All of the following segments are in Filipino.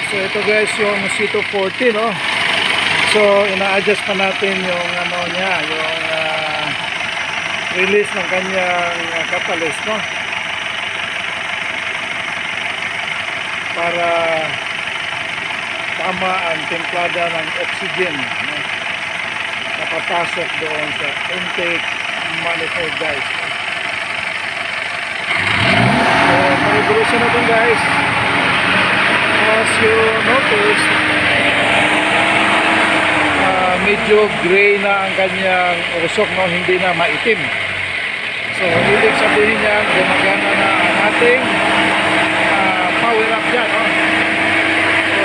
So ito guys yung C240, no. So ina-adjust pa natin yung ano niya, yung release ng kanyang catalyst, no. Para tama ang templada ng oxygen, no, napapasok doon sa intake manifold guys. So calibration natin guys. As you notice, medyo gray na ang kanyang usok, no? Hindi na maitim. So ibig sabihin niya gumagana na ang ating power up dyan, no? So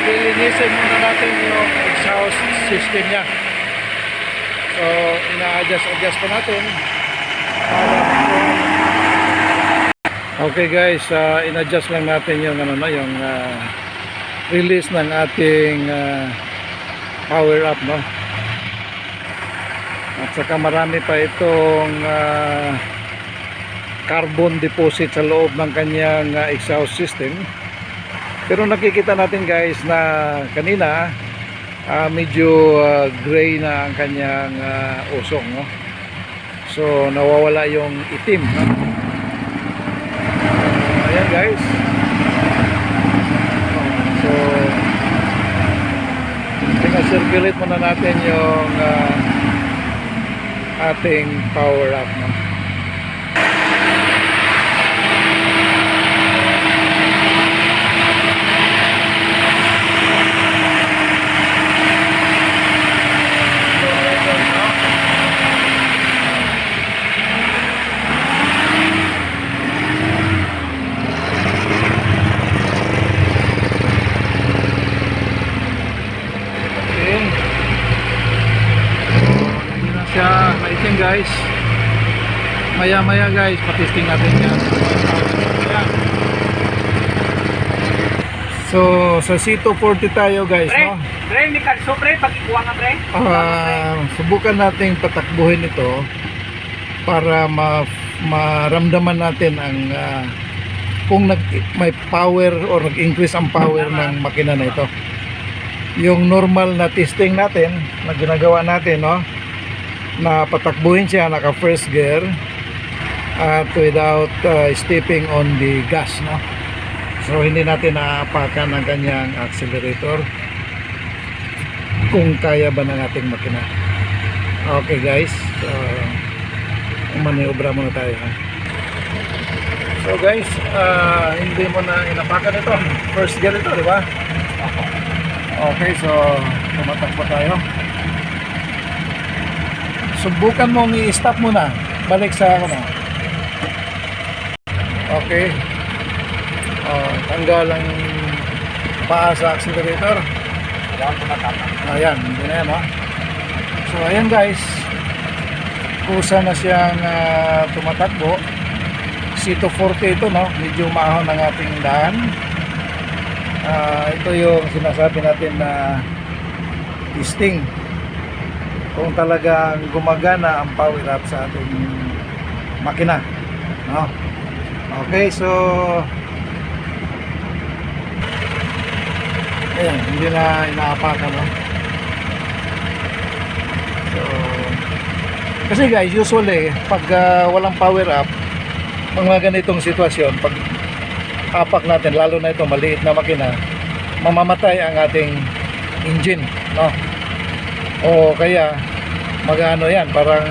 lilinisin muna natin yung exhaust system niya. So ina-adjust pa natin para okay guys, in-adjust lang natin yung ano, yung release ng ating power up, no. At saka marami pa itong carbon deposit sa loob ng kanyang exhaust system. Pero nakikita natin guys na kanina medyo gray na ang kanyang usok, no. So nawawala yung itim, no. Ayan guys. So tina-circulate muna natin yung ating power up, no? Siya maitim guys. Maya guys patisting natin yan. So sa C240 tayo guys, pre, no? Pre, may kalso pre, pag-ikuha nga pre. Subukan nating patakbuhin ito para maramdaman natin ang kung may power or nag-increase ang power ng makina na ito. Yung normal na testing natin na ginagawa natin, no, na patakbuhin siya naka first gear at without stepping on the gas, no. So hindi natin naapakan ang kanyang accelerator kung kaya ba ng ating makina. Okay guys, so maniobra muna tayo, ha? So guys, hindi mo na inapakan ito, first gear ito, di ba? Okay, so tumatakbo tayo. Subukan mong i-stop muna. Balik sa ano. Okay. Tanggal ang paa sa accelerator. Ayan, hindi na yan, ha? So ayan guys, kusa na siyang tumatakbo. C240 ito, no? Medyo maahon ang ating daan. Ito yung sinasabi natin na testing kung talagang gumagana ang power up sa ating makina, no? Okay, so ayan, hindi na inaapakan, no? So kasi guys, usually pag walang power up, mga ganitong sitwasyon, pag apak natin, lalo na ito maliit na makina, mamamatay ang ating engine, no? O kaya magano yan, parang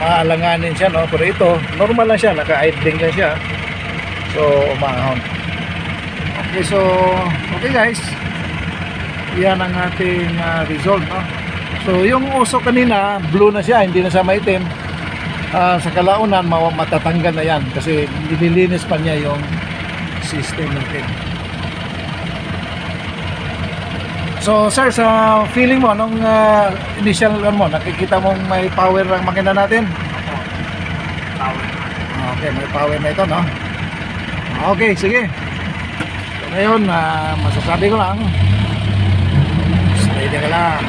maalanganin siya, no? Pero ito normal lang siya, naka-idling lang siya, so umahon. Okay, so okay guys, yan ang ating result, no? So yung usok kanina blue na siya, hindi na siya maitim. Sa kalaunan matatanggal na yan kasi nililinis pa niya yung system natin. So sir, sa feeling mo nung initial mo, nakikita mong may power ang makina natin? Power. Okay, may power na ito, no? Okay, sige. So, ngayon, masasabi ko lang, steady ka lang.